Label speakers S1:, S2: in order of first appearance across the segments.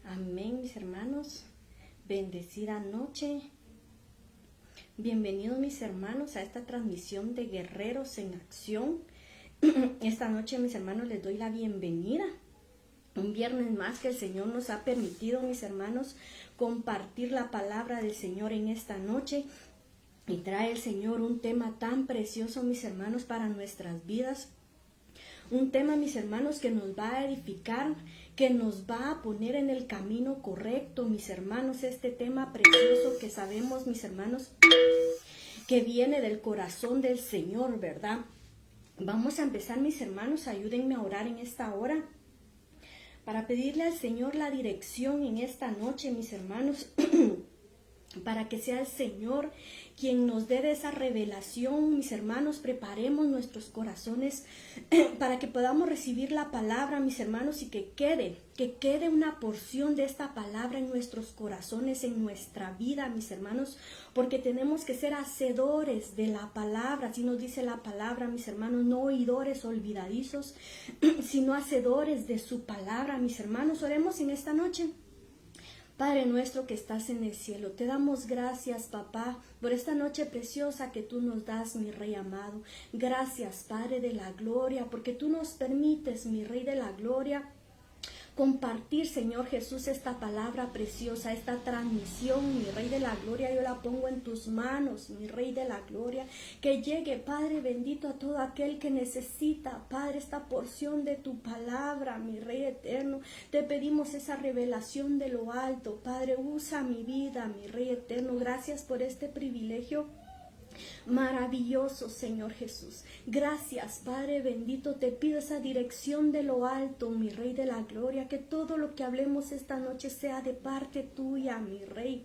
S1: Amén, mis hermanos. Bendecida noche. Bienvenidos, mis hermanos, a esta transmisión de Guerreros en Acción. Esta noche, mis hermanos, les doy la bienvenida. Un viernes más que el Señor nos ha permitido, mis hermanos, compartir la palabra del Señor en esta noche. Y trae el Señor un tema tan precioso, mis hermanos, para nuestras vidas. Un tema, mis hermanos, que nos va a edificar, que nos va a poner en el camino correcto, mis hermanos. Este tema precioso que sabemos, mis hermanos, que viene del corazón del Señor, ¿verdad? Vamos a empezar, mis hermanos. Ayúdenme a orar en esta hora para pedirle al Señor la dirección en esta noche, mis hermanos, para que sea el Señor quien nos dé esa revelación, mis hermanos. Preparemos nuestros corazones para que podamos recibir la palabra, mis hermanos, y que quede una porción de esta palabra en nuestros corazones, en nuestra vida, mis hermanos, porque tenemos que ser hacedores de la palabra. Así nos dice la palabra, mis hermanos, no oidores olvidadizos, sino hacedores de su palabra, mis hermanos. Oremos en esta noche. Padre nuestro que estás en el cielo, te damos gracias, papá, por esta noche preciosa que tú nos das, mi Rey amado. Gracias, Padre de la gloria, porque tú nos permites, mi Rey de la gloria, compartir, Señor Jesús, esta palabra preciosa, esta transmisión, mi Rey de la gloria. Yo la pongo en tus manos, mi Rey de la gloria, que llegue, Padre bendito, a todo aquel que necesita, Padre, esta porción de tu palabra, mi Rey eterno. Te pedimos esa revelación de lo alto, Padre. Usa mi vida, mi Rey eterno. Gracias por este privilegio maravilloso, Señor Jesús. Gracias, Padre bendito. Te pido esa dirección de lo alto, mi Rey de la gloria, que todo lo que hablemos esta noche sea de parte tuya, mi Rey.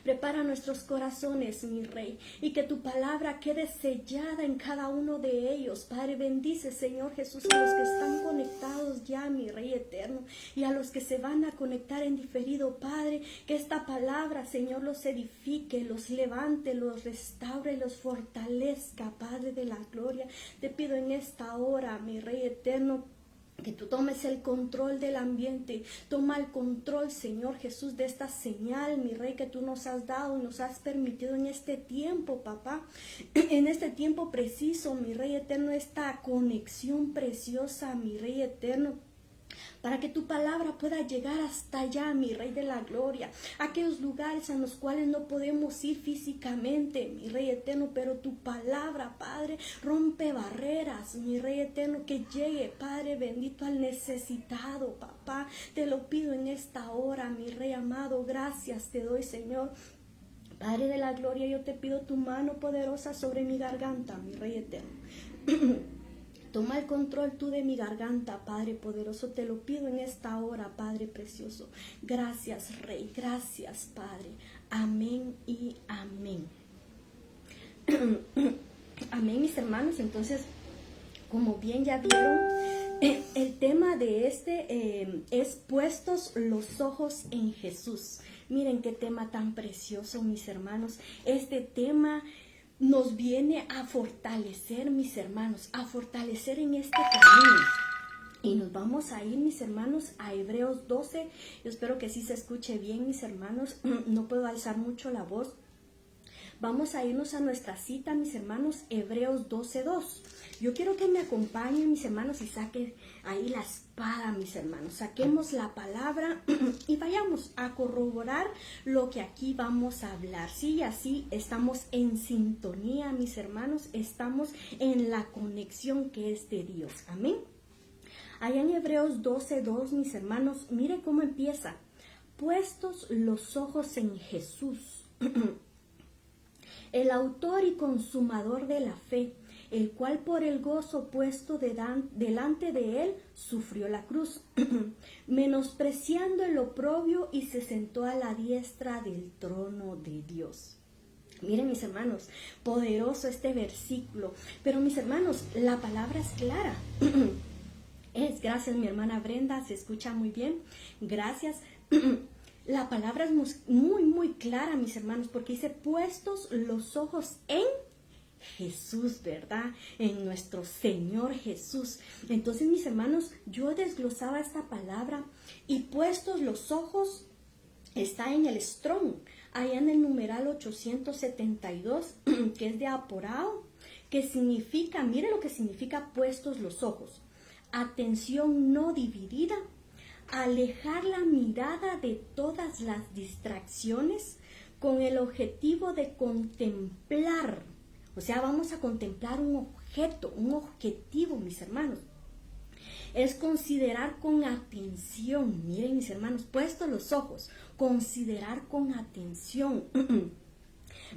S1: Prepara nuestros corazones, mi Rey, y que tu palabra quede sellada en cada uno de ellos. Padre, bendice, Señor Jesús, a los que están conectados ya, mi Rey eterno, y a los que se van a conectar en diferido. Padre, que esta palabra, Señor, los edifique, los levante, los restaure, los fortalezca, Padre de la gloria. Te pido en esta hora, mi Rey eterno, que tú tomes el control del ambiente. Toma el control, Señor Jesús, de esta señal, mi Rey, que tú nos has dado y nos has permitido en este tiempo, papá. En este tiempo preciso, mi Rey eterno, esta conexión preciosa, mi Rey eterno, para que tu palabra pueda llegar hasta allá, mi Rey de la gloria, aquellos lugares a los cuales no podemos ir físicamente, mi Rey eterno, pero tu palabra, Padre, rompe barreras, mi Rey eterno, que llegue, Padre bendito, al necesitado, papá. Te lo pido en esta hora, mi Rey amado. Gracias te doy, Señor. Padre de la gloria, yo te pido tu mano poderosa sobre mi garganta, mi Rey eterno. Toma el control tú de mi garganta, Padre poderoso. Te lo pido en esta hora, Padre precioso. Gracias, Rey. Gracias, Padre. Amén y amén. Amén, mis hermanos. Entonces, como bien ya vieron, el tema de es puestos los ojos en Jesús. Miren qué tema tan precioso, mis hermanos. Este tema nos viene a fortalecer, mis hermanos, a fortalecer en este camino. Y nos vamos a ir, mis hermanos, a Hebreos 12. Yo espero que sí se escuche bien, mis hermanos. No puedo alzar mucho la voz. Vamos a irnos a nuestra cita, mis hermanos, Hebreos 12:2. Yo quiero que me acompañen, mis hermanos, y saquen ahí la espada, mis hermanos. Saquemos la palabra y vayamos a corroborar lo que aquí vamos a hablar. Sí, así estamos en sintonía, mis hermanos. Estamos en la conexión que es de Dios. Amén. Allá en Hebreos 12:2, mis hermanos, mire cómo empieza. Puestos los ojos en Jesús, el autor y consumador de la fe, el cual por el gozo puesto delante de él sufrió la cruz, menospreciando el oprobio, y se sentó a la diestra del trono de Dios. Miren, mis hermanos, poderoso este versículo, pero mis hermanos, la palabra es clara. Gracias, mi hermana Brenda, se escucha muy bien, gracias. La palabra es muy, muy clara, mis hermanos, porque dice puestos los ojos en Jesús, ¿verdad? En nuestro Señor Jesús. Entonces, mis hermanos, yo desglosaba esta palabra y puestos los ojos, está en el Strong, allá en el numeral 872, que es de Aporao, que significa, mire lo que significa puestos los ojos: atención no dividida, alejar la mirada de todas las distracciones con el objetivo de contemplar. O sea, vamos a contemplar un objeto, un objetivo, mis hermanos. Es considerar con atención. Miren, mis hermanos, puestos los ojos, considerar con atención.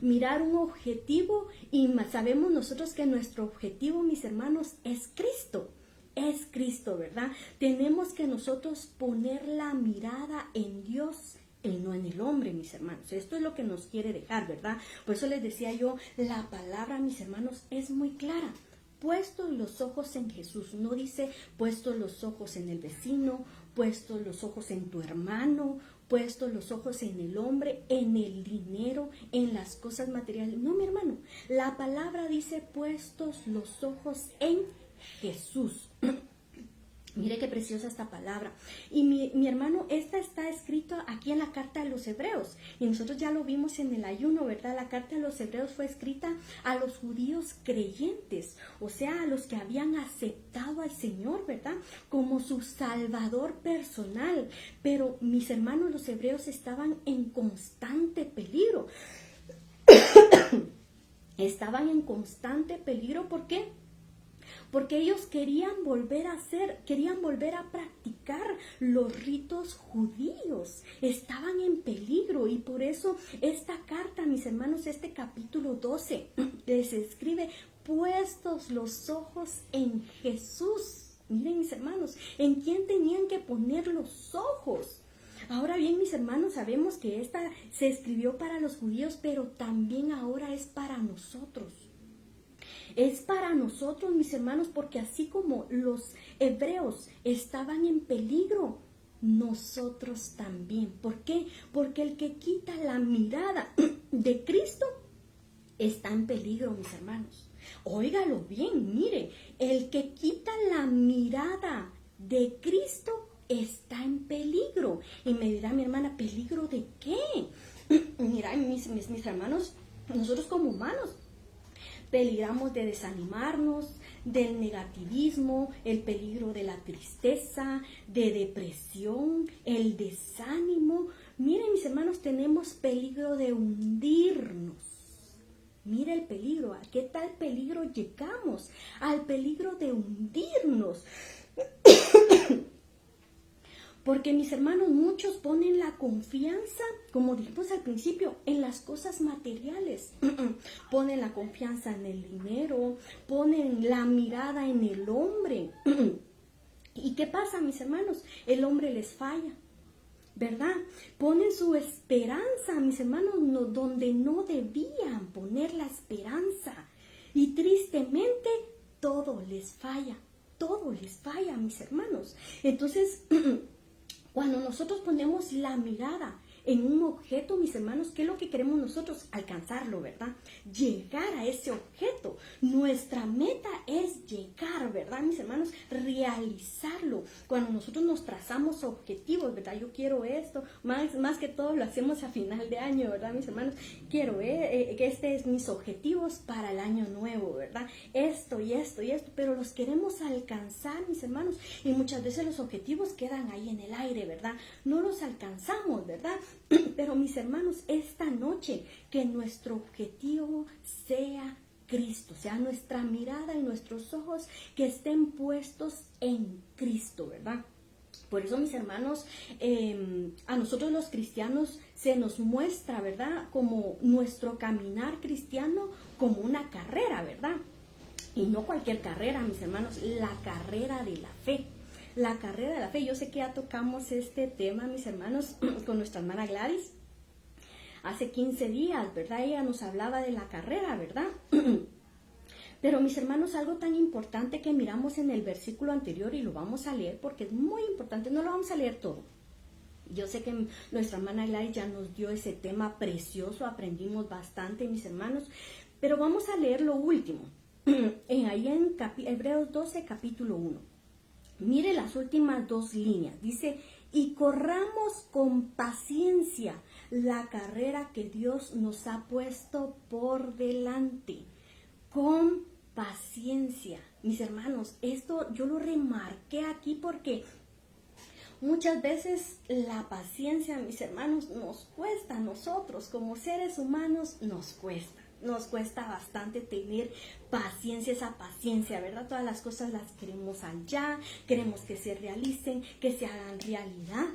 S1: Mirar un objetivo, y sabemos nosotros que nuestro objetivo, mis hermanos, es Cristo. Es Cristo, ¿verdad? Tenemos que nosotros poner la mirada en Dios y no en el hombre, mis hermanos. Esto es lo que nos quiere dejar, ¿verdad? Por eso les decía yo, la palabra, mis hermanos, es muy clara. Puestos los ojos en Jesús. No dice puestos los ojos en el vecino, puestos los ojos en tu hermano, puestos los ojos en el hombre, en el dinero, en las cosas materiales. No, mi hermano. La palabra dice puestos los ojos en Jesús. Mire qué preciosa esta palabra. Y mi hermano, esta está escrita aquí en la carta de los Hebreos. Y nosotros ya lo vimos en el ayuno, ¿verdad? La carta de los Hebreos fue escrita a los judíos creyentes, o sea, a los que habían aceptado al Señor, ¿verdad? Como su Salvador personal. Pero mis hermanos, los hebreos estaban en constante peligro. Estaban en constante peligro, ¿por qué? Porque ellos querían volver a practicar los ritos judíos. Estaban en peligro, y por eso esta carta, mis hermanos, este capítulo 12, les escribe: puestos los ojos en Jesús. Miren, mis hermanos, ¿en quién tenían que poner los ojos? Ahora bien, mis hermanos, sabemos que esta se escribió para los judíos, pero también ahora es para nosotros. Es para nosotros, mis hermanos, porque así como los hebreos estaban en peligro, nosotros también. ¿Por qué? Porque el que quita la mirada de Cristo está en peligro, mis hermanos. Óigalo bien, mire, el que quita la mirada de Cristo está en peligro. Y me dirá mi hermana, ¿peligro de qué? Mira, mis hermanos, nosotros como humanos peligramos de desanimarnos, del negativismo, el peligro de la tristeza, de depresión, el desánimo. Miren, mis hermanos, tenemos peligro de hundirnos. Mira el peligro, ¿a qué tal peligro llegamos? Al peligro de hundirnos. Porque, mis hermanos, muchos ponen la confianza, como dijimos al principio, en las cosas materiales. Ponen la confianza en el dinero, ponen la mirada en el hombre. ¿Y qué pasa, mis hermanos? El hombre les falla, ¿verdad? Ponen su esperanza, mis hermanos, donde no debían poner la esperanza. Y tristemente, todo les falla, mis hermanos. Entonces, cuando nosotros ponemos la mirada en un objeto, mis hermanos, ¿qué es lo que queremos nosotros? Alcanzarlo, ¿verdad? Llegar a ese objeto. Nuestra meta es llegar, ¿verdad, mis hermanos? Realizarlo. Cuando nosotros nos trazamos objetivos, ¿verdad? Yo quiero esto, más que todo lo hacemos a final de año, ¿verdad, mis hermanos? Quiero que este es mis objetivos para el año nuevo, ¿verdad? Esto y esto y esto, pero los queremos alcanzar, mis hermanos, y muchas veces los objetivos quedan ahí en el aire, ¿verdad? No los alcanzamos, ¿verdad? Pero, mis hermanos, esta noche que nuestro objetivo sea Cristo, sea nuestra mirada y nuestros ojos que estén puestos en Cristo, ¿verdad? Por eso, mis hermanos, a nosotros los cristianos se nos muestra, ¿verdad? Como nuestro caminar cristiano como una carrera, ¿verdad? Y no cualquier carrera, mis hermanos, la carrera de la fe. La carrera de la fe. Yo sé que ya tocamos este tema, mis hermanos, con nuestra hermana Gladys hace 15 días, ¿verdad? Ella nos hablaba de la carrera, ¿verdad? Pero, mis hermanos, algo tan importante que miramos en el versículo anterior, y lo vamos a leer porque es muy importante, no lo vamos a leer todo. Yo sé que nuestra hermana Gladys ya nos dio ese tema precioso, aprendimos bastante, mis hermanos, Pero vamos a leer lo último, ahí en Hebreos 12, capítulo 1. Mire las últimas dos líneas. Dice, y corramos con paciencia la carrera que Dios nos ha puesto por delante. Con paciencia. Mis hermanos, esto yo lo remarqué aquí porque muchas veces la paciencia, mis hermanos, nos cuesta a nosotros como seres humanos, nos cuesta bastante tener paciencia, esa paciencia, ¿verdad? Todas las cosas las queremos allá, queremos que se realicen, que se hagan realidad.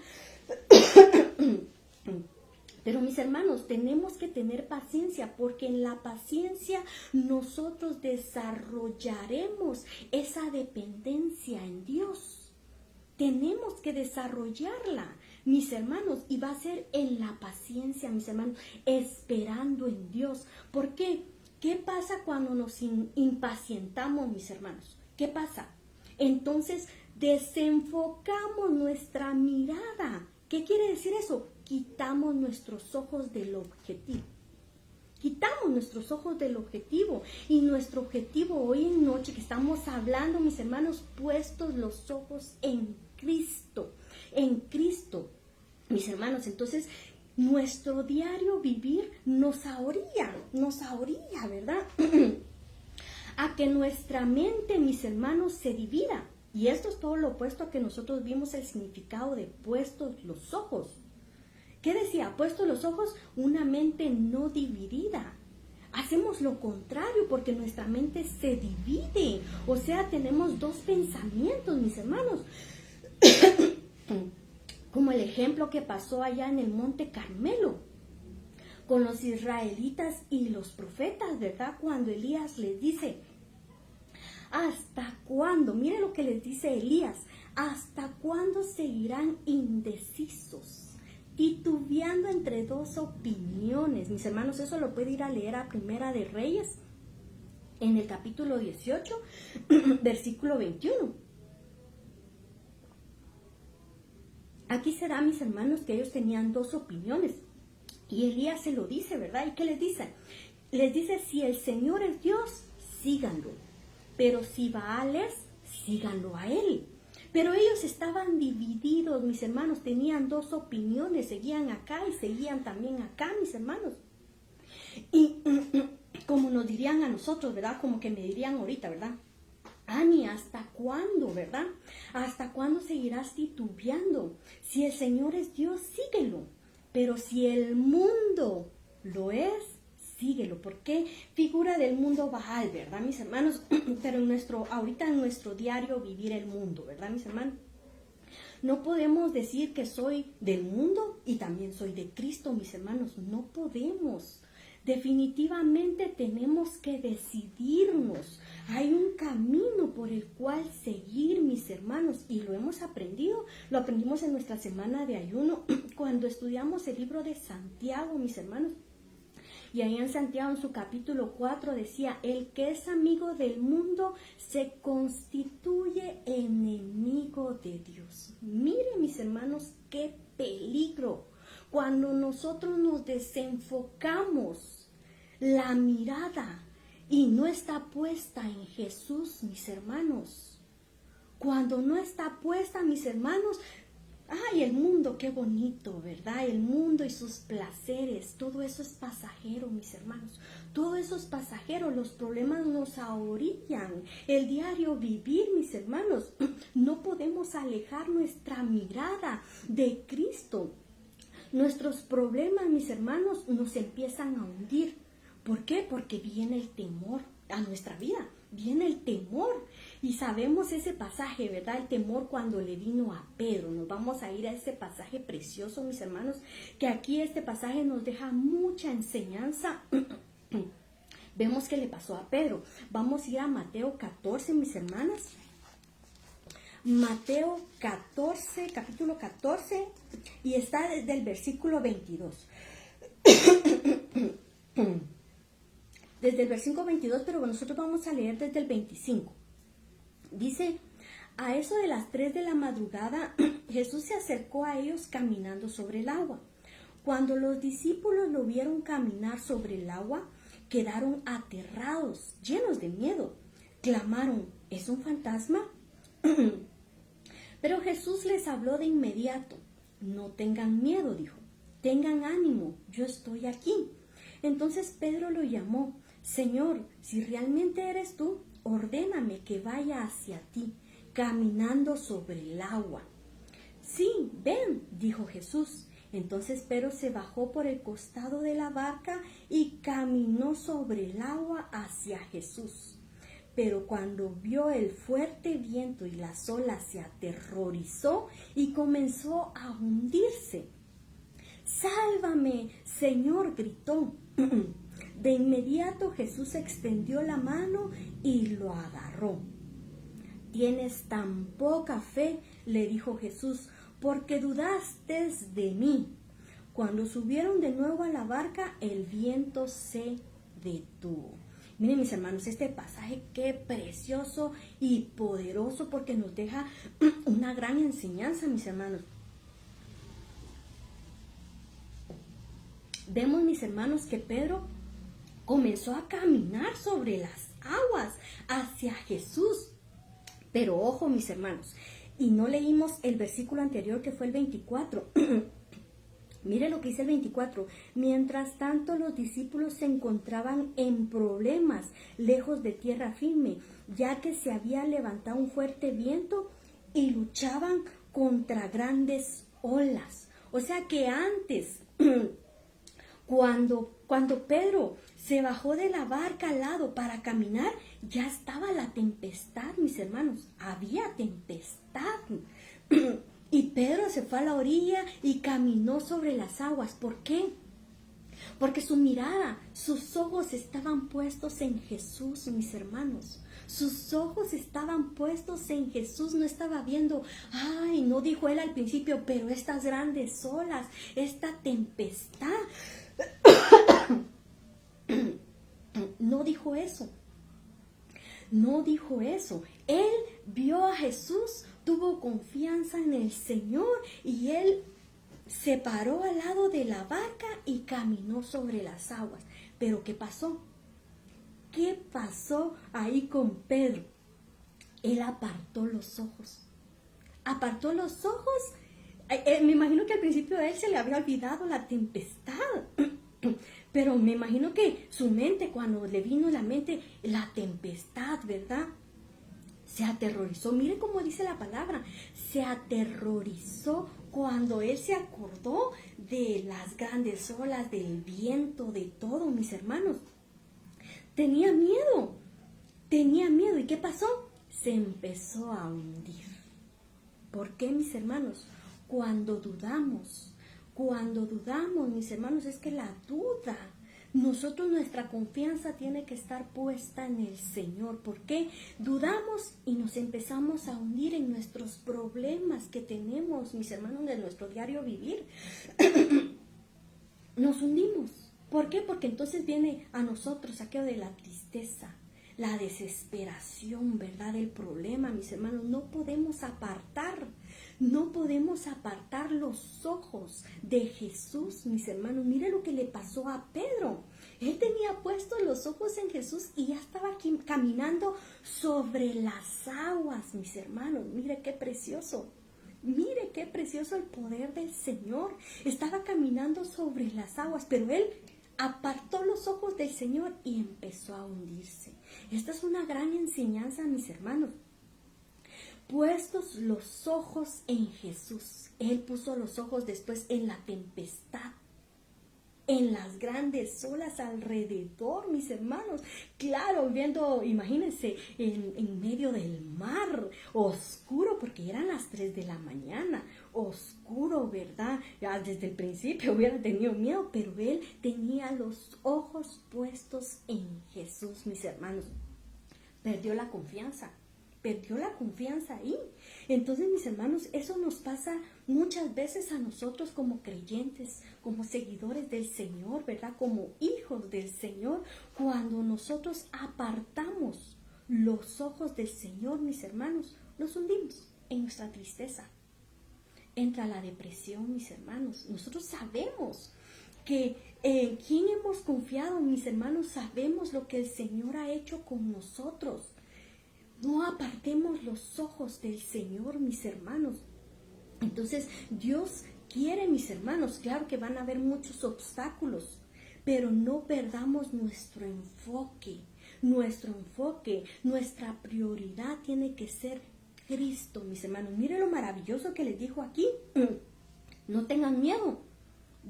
S1: Pero mis hermanos, tenemos que tener paciencia porque en la paciencia nosotros desarrollaremos esa dependencia en Dios. Tenemos que desarrollarla, mis hermanos, y va a ser en la paciencia, mis hermanos, esperando en Dios. ¿Por qué? ¿Qué pasa cuando nos impacientamos, mis hermanos? ¿Qué pasa? Entonces desenfocamos nuestra mirada. ¿Qué quiere decir eso? Quitamos nuestros ojos del objetivo. Quitamos nuestros ojos del objetivo. Y nuestro objetivo hoy en noche que estamos hablando, mis hermanos, puestos los ojos en Cristo. En Cristo, mis hermanos. Entonces, nuestro diario vivir nos ahoría, ¿verdad? A que nuestra mente, mis hermanos, se divida. Y esto es todo lo opuesto a que nosotros vimos el significado de puestos los ojos. ¿Qué decía? Puestos los ojos, una mente no dividida. Hacemos lo contrario porque nuestra mente se divide. O sea, tenemos dos pensamientos, mis hermanos. Como el ejemplo que pasó allá en el Monte Carmelo con los israelitas y los profetas, ¿verdad? Cuando Elías les dice, ¿hasta cuándo? Mire lo que les dice Elías. ¿Hasta cuándo seguirán indecisos? Titubeando entre dos opiniones. Mis hermanos, eso lo puede ir a leer a Primera de Reyes, en el capítulo 18, versículo 21. Aquí se da, mis hermanos, que ellos tenían dos opiniones. Y Elías se lo dice, ¿verdad? ¿Y qué les dice? Les dice, si el Señor es Dios, síganlo. Pero si Baal es, síganlo a él. Pero ellos estaban divididos, mis hermanos, tenían dos opiniones, seguían acá y seguían también acá, mis hermanos. Y como nos dirían a nosotros, ¿verdad? Como que me dirían ahorita, ¿verdad? Ani, ¿hasta cuándo, verdad? ¿Hasta cuándo seguirás titubeando? Si el Señor es Dios, síguelo. Pero si el mundo lo es, síguelo. ¿Por qué? Figura del mundo Baal, ¿verdad, mis hermanos? Pero ahorita en nuestro diario vivir el mundo, ¿verdad, mis hermanos? No podemos decir que soy del mundo y también soy de Cristo, mis hermanos. No podemos. Definitivamente tenemos que decidirnos. Hay un camino por el cual seguir, mis hermanos, y lo hemos aprendido. Lo aprendimos en nuestra semana de ayuno cuando estudiamos el libro de Santiago, mis hermanos. Y ahí en Santiago, en su capítulo 4, decía, el que es amigo del mundo se constituye enemigo de Dios. Miren, mis hermanos, qué peligro. Cuando nosotros nos desenfocamos la mirada y no está puesta en Jesús, mis hermanos. Cuando no está puesta, mis hermanos, ay, el mundo, qué bonito, ¿verdad? El mundo y sus placeres, todo eso es pasajero, mis hermanos. Todo eso es pasajero, los problemas nos ahorillan. El diario vivir, mis hermanos, no podemos alejar nuestra mirada de Cristo. Nuestros problemas, mis hermanos, nos empiezan a hundir. ¿Por qué? Porque viene el temor a nuestra vida. Viene el temor y sabemos ese pasaje, ¿verdad? El temor cuando le vino a Pedro. Nos vamos a ir a ese pasaje precioso, mis hermanos, que aquí este pasaje nos deja mucha enseñanza. Vemos que le pasó a Pedro. Vamos a ir a Mateo 14, mis hermanas. Mateo 14, capítulo 14, y está desde el versículo 22. Desde el versículo 22, pero nosotros vamos a leer desde el 25. Dice, a eso de las 3 de la madrugada, Jesús se acercó a ellos caminando sobre el agua. Cuando los discípulos lo vieron caminar sobre el agua, quedaron aterrados, llenos de miedo. Clamaron, ¿es un fantasma? Pero Jesús les habló de inmediato. No tengan miedo, dijo. Tengan ánimo, yo estoy aquí. Entonces Pedro lo llamó. Señor, si realmente eres tú, ordéname que vaya hacia ti, caminando sobre el agua. Sí, ven, dijo Jesús. Entonces Pedro se bajó por el costado de la barca y caminó sobre el agua hacia Jesús. Pero cuando vio el fuerte viento y las olas, se aterrorizó y comenzó a hundirse. ¡Sálvame, Señor!, gritó. De inmediato Jesús extendió la mano y lo agarró. «Tienes tan poca fe», le dijo Jesús, «porque dudaste de mí». Cuando subieron de nuevo a la barca, el viento se detuvo. Miren, mis hermanos, este pasaje qué precioso y poderoso, porque nos deja una gran enseñanza, mis hermanos. Vemos, mis hermanos, que Pedro comenzó a caminar sobre las aguas hacia Jesús. Pero ojo, mis hermanos, y no leímos el versículo anterior, que fue el 24. Mire lo que dice el 24. Mientras tanto, los discípulos se encontraban en problemas lejos de tierra firme, ya que se había levantado un fuerte viento y luchaban contra grandes olas. O sea que antes, cuando Pedro se bajó de la barca al lado para caminar, ya estaba la tempestad, mis hermanos. Había tempestad. Y Pedro se fue a la orilla y caminó sobre las aguas. ¿Por qué? Porque su mirada, sus ojos estaban puestos en Jesús, mis hermanos. Sus ojos estaban puestos en Jesús. No estaba viendo, ay, no dijo él al principio, pero estas grandes olas, esta tempestad. No dijo eso. No dijo eso. Él vio a Jesús, tuvo confianza en el Señor y él se paró al lado de la barca y caminó sobre las aguas. Pero ¿qué pasó? ¿Qué pasó ahí con Pedro? Él apartó los ojos. Apartó los ojos. Me imagino que al principio a él se le había olvidado la tempestad. Pero me imagino que su mente, cuando le vino a la mente la tempestad, ¿verdad?, se aterrorizó. Mire cómo dice la palabra. Se aterrorizó cuando él se acordó de las grandes olas, del viento, de todo, mis hermanos. Tenía miedo. Tenía miedo. ¿Y qué pasó? Se empezó a hundir. ¿Por qué, mis hermanos? Cuando dudamos, mis hermanos, es que la duda, nuestra confianza tiene que estar puesta en el Señor. ¿Por qué? Dudamos y nos empezamos a hundir en nuestros problemas que tenemos, mis hermanos, de nuestro diario vivir. Nos hundimos. ¿Por qué? Porque entonces viene a nosotros aquello de la tristeza, la desesperación, ¿verdad?, del problema, mis hermanos. No podemos apartar los ojos de Jesús, mis hermanos. Mire lo que le pasó a Pedro. Él tenía puestos los ojos en Jesús y ya estaba aquí caminando sobre las aguas, mis hermanos. Mire qué precioso. Mire qué precioso el poder del Señor. Estaba caminando sobre las aguas, pero él apartó los ojos del Señor y empezó a hundirse. Esta es una gran enseñanza, mis hermanos. Puestos los ojos en Jesús. Él puso los ojos después en la tempestad, en las grandes olas alrededor, mis hermanos. Claro, viendo, imagínense, en medio del mar, oscuro, porque eran las 3 de la mañana, oscuro, ¿verdad? Ya desde el principio hubiera tenido miedo, pero él tenía los ojos puestos en Jesús, mis hermanos. Perdió la confianza ahí. Entonces, mis hermanos, eso nos pasa muchas veces a nosotros como creyentes, como seguidores del Señor, ¿verdad?, como hijos del Señor. Cuando nosotros apartamos los ojos del Señor, mis hermanos, nos hundimos en nuestra tristeza. Entra la depresión, mis hermanos. Nosotros sabemos que en quién hemos confiado, mis hermanos. Sabemos lo que el Señor ha hecho con nosotros. No apartemos los ojos del Señor, mis hermanos. Entonces, Dios quiere, mis hermanos, claro que van a haber muchos obstáculos, pero no perdamos nuestro enfoque. Nuestra prioridad tiene que ser Cristo, mis hermanos. Mire lo maravilloso que les dijo aquí. No tengan miedo.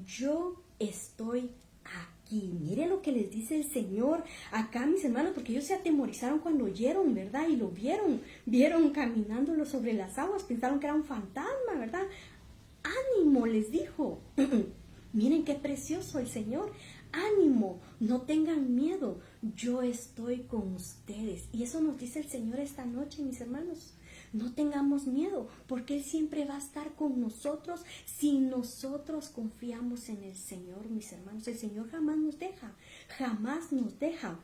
S1: Yo estoy aquí. Mire lo que les dice el Señor acá, mis hermanos, porque ellos se atemorizaron cuando oyeron, ¿verdad? Y lo vieron caminándolo sobre las aguas, pensaron que era un fantasma, ¿verdad? Ánimo, les dijo. Miren qué precioso el Señor. Ánimo, no tengan miedo, yo estoy con ustedes. Y eso nos dice el Señor esta noche, mis hermanos. No tengamos miedo, porque Él siempre va a estar con nosotros si nosotros confiamos en el Señor, mis hermanos. El Señor jamás nos deja, jamás nos deja.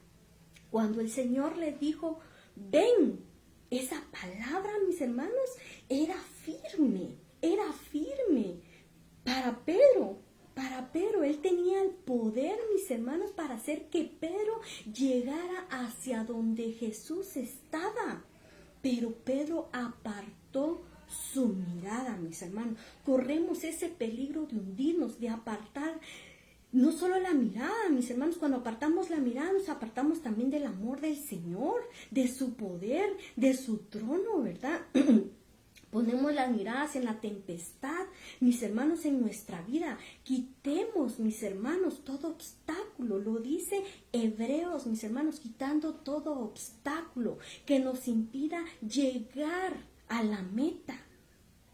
S1: Cuando el Señor les dijo, ven, esa palabra, mis hermanos, era firme para Pedro. Él tenía el poder, mis hermanos, para hacer que Pedro llegara hacia donde Jesús estaba. Pero Pedro apartó su mirada, mis hermanos. Corremos ese peligro de hundirnos, de apartar no solo la mirada, mis hermanos. Cuando apartamos la mirada, nos apartamos también del amor del Señor, de su poder, de su trono, ¿verdad? Ponemos las miradas en la tempestad, mis hermanos, en nuestra vida. Quitemos, mis hermanos, todo obstáculo. Lo dice Hebreos, mis hermanos, quitando todo obstáculo que nos impida llegar a la meta.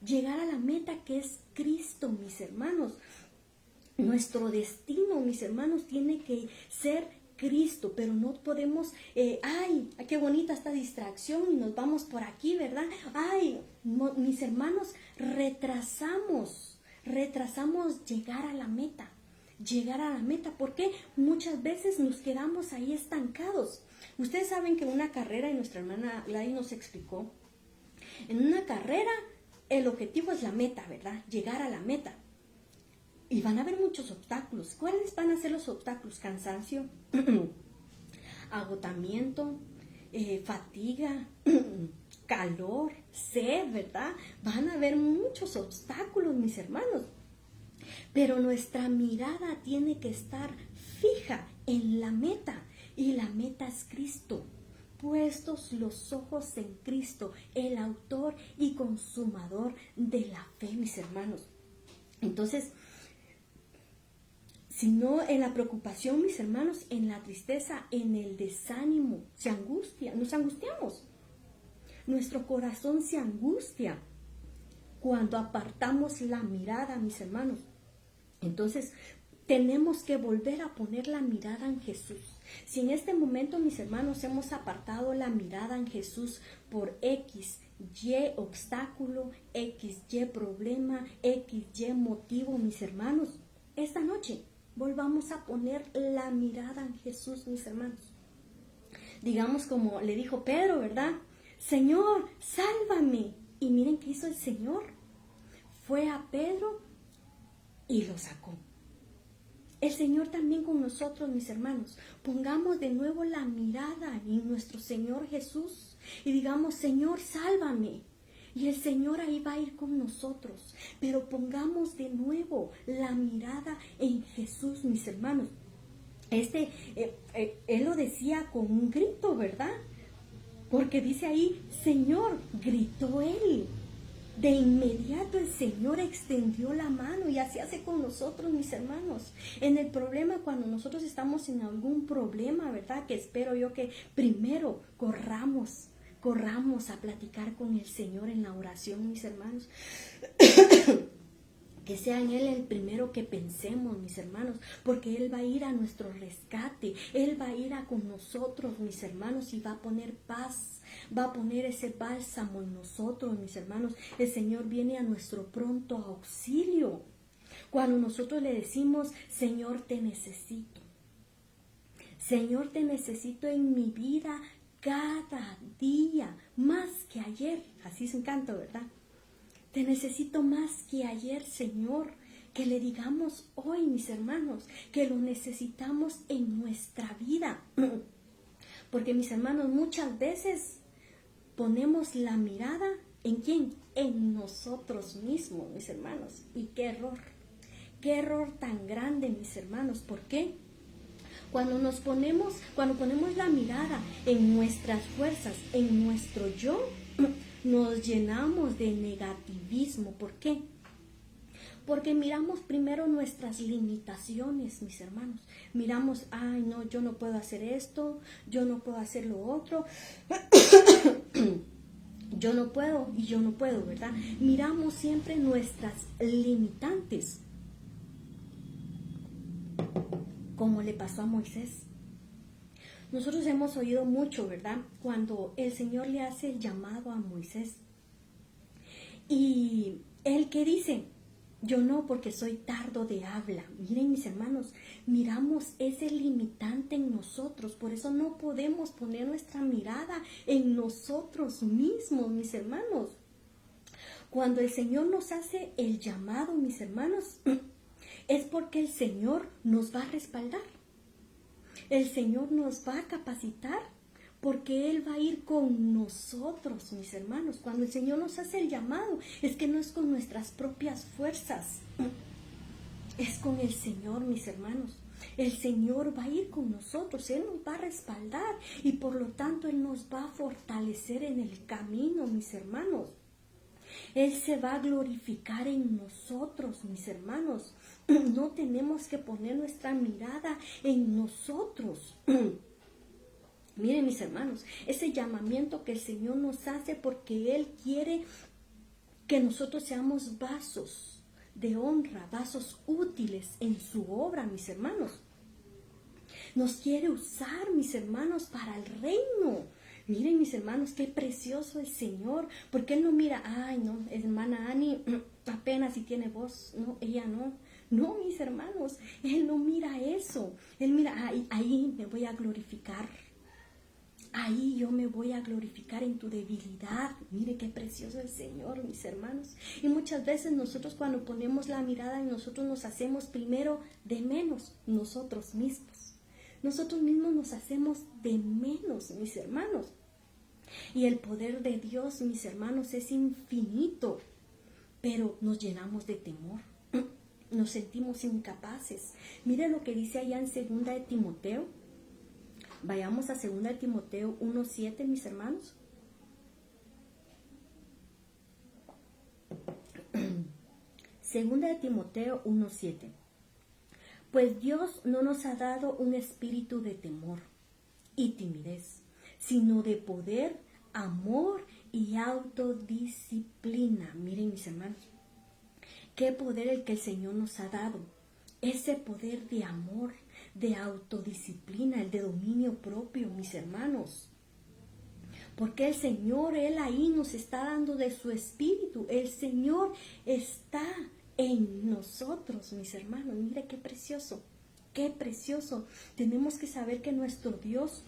S1: Llegar a la meta que es Cristo, mis hermanos. Nuestro destino, mis hermanos, tiene que ser Cristo, pero no podemos, ay, qué bonita esta distracción y nos vamos por aquí, ¿verdad? Ay, no, mis hermanos, retrasamos llegar a la meta, porque muchas veces nos quedamos ahí estancados. Ustedes saben que una carrera, y nuestra hermana Lai nos explicó, en una carrera el objetivo es la meta, ¿verdad? Llegar a la meta. Y van a haber muchos obstáculos. ¿Cuáles van a ser los obstáculos? Cansancio, agotamiento, fatiga, calor, sed, ¿verdad? Van a haber muchos obstáculos, mis hermanos. Pero nuestra mirada tiene que estar fija en la meta. Y la meta es Cristo. Puestos los ojos en Cristo, el autor y consumador de la fe, mis hermanos. Entonces, sino en la preocupación, mis hermanos, en la tristeza, en el desánimo, nos angustiamos. Nuestro corazón se angustia cuando apartamos la mirada, mis hermanos. Entonces, tenemos que volver a poner la mirada en Jesús. Si en este momento, mis hermanos, hemos apartado la mirada en Jesús por X, Y obstáculo, X, Y problema, X, Y motivo, mis hermanos, esta noche volvamos a poner la mirada en Jesús, mis hermanos. Digamos como le dijo Pedro, ¿verdad? Señor, sálvame. Y miren qué hizo el Señor. Fue a Pedro y lo sacó. El Señor también con nosotros, mis hermanos. Pongamos de nuevo la mirada en nuestro Señor Jesús y digamos, Señor, sálvame. Y el Señor ahí va a ir con nosotros. Pero pongamos de nuevo la mirada en Jesús, mis hermanos. Él lo decía con un grito, ¿verdad? Porque dice ahí, Señor, gritó él. De inmediato el Señor extendió la mano y así hace con nosotros, mis hermanos. En el problema, cuando nosotros estamos en algún problema, ¿verdad? Que espero yo que primero corramos a platicar con el Señor en la oración, mis hermanos. Que sea en Él el primero que pensemos, mis hermanos, porque Él va a ir a nuestro rescate, Él va a ir con nosotros, mis hermanos, y va a poner paz, va a poner ese bálsamo en nosotros, mis hermanos. El Señor viene a nuestro pronto auxilio. Cuando nosotros le decimos, Señor, te necesito. Señor, te necesito en mi vida cada día, más que ayer. Así es un canto, ¿verdad? Te necesito más que ayer, Señor. que le digamos hoy, mis hermanos, que lo necesitamos en nuestra vida. Porque, mis hermanos, muchas veces ponemos la mirada ¿en quién? En nosotros mismos, mis hermanos. Y qué error tan grande, mis hermanos. ¿Por qué? Cuando ponemos la mirada en nuestras fuerzas, en nuestro yo, nos llenamos de negativismo. ¿Por qué? Porque miramos primero nuestras limitaciones, mis hermanos. Miramos, ay, no, yo no puedo hacer esto, yo no puedo hacer lo otro. Yo no puedo y yo no puedo, ¿verdad? Miramos siempre nuestras limitantes. Como le pasó a Moisés. Nosotros hemos oído mucho, ¿verdad? Cuando el Señor le hace el llamado a Moisés. Y él, ¿qué dice? Yo no, porque soy tardo de habla. Miren, mis hermanos, miramos ese limitante en nosotros. Por eso no podemos poner nuestra mirada en nosotros mismos, mis hermanos. Cuando el Señor nos hace el llamado, mis hermanos, es porque el Señor nos va a respaldar. El Señor nos va a capacitar porque Él va a ir con nosotros, mis hermanos. Cuando el Señor nos hace el llamado, es que no es con nuestras propias fuerzas. Es con el Señor, mis hermanos. El Señor va a ir con nosotros, Él nos va a respaldar y por lo tanto Él nos va a fortalecer en el camino, mis hermanos. Él se va a glorificar en nosotros, mis hermanos. No tenemos que poner nuestra mirada en nosotros. Miren, mis hermanos, ese llamamiento que el Señor nos hace porque Él quiere que nosotros seamos vasos de honra, vasos útiles en su obra, mis hermanos. Nos quiere usar, mis hermanos, para el reino. Miren, mis hermanos, qué precioso el Señor, porque Él no mira, ay, no, hermana Ani apenas si tiene voz, no, ella no. No, mis hermanos, Él no mira eso. Él mira, ahí me voy a glorificar. Ahí yo me voy a glorificar en tu debilidad. Mire qué precioso el Señor, mis hermanos. Y muchas veces nosotros cuando ponemos la mirada en nosotros nos hacemos primero de menos nosotros mismos. Nosotros mismos nos hacemos de menos, mis hermanos. Y el poder de Dios, mis hermanos, es infinito. Pero nos llenamos de temor. Nos sentimos incapaces. Mire lo que dice allá en 2 de Timoteo. Vayamos a 2 de Timoteo 1:7, mis hermanos. Segunda de Timoteo 1:7. Pues Dios no nos ha dado un espíritu de temor y timidez, sino de poder, amor y autodisciplina. Miren, mis hermanos, qué poder el que el Señor nos ha dado. Ese poder de amor, de autodisciplina, el de dominio propio, mis hermanos. Porque el Señor, Él ahí nos está dando de su espíritu. El Señor está en nosotros, mis hermanos. Mira qué precioso, qué precioso. Tenemos que saber que nuestro Dios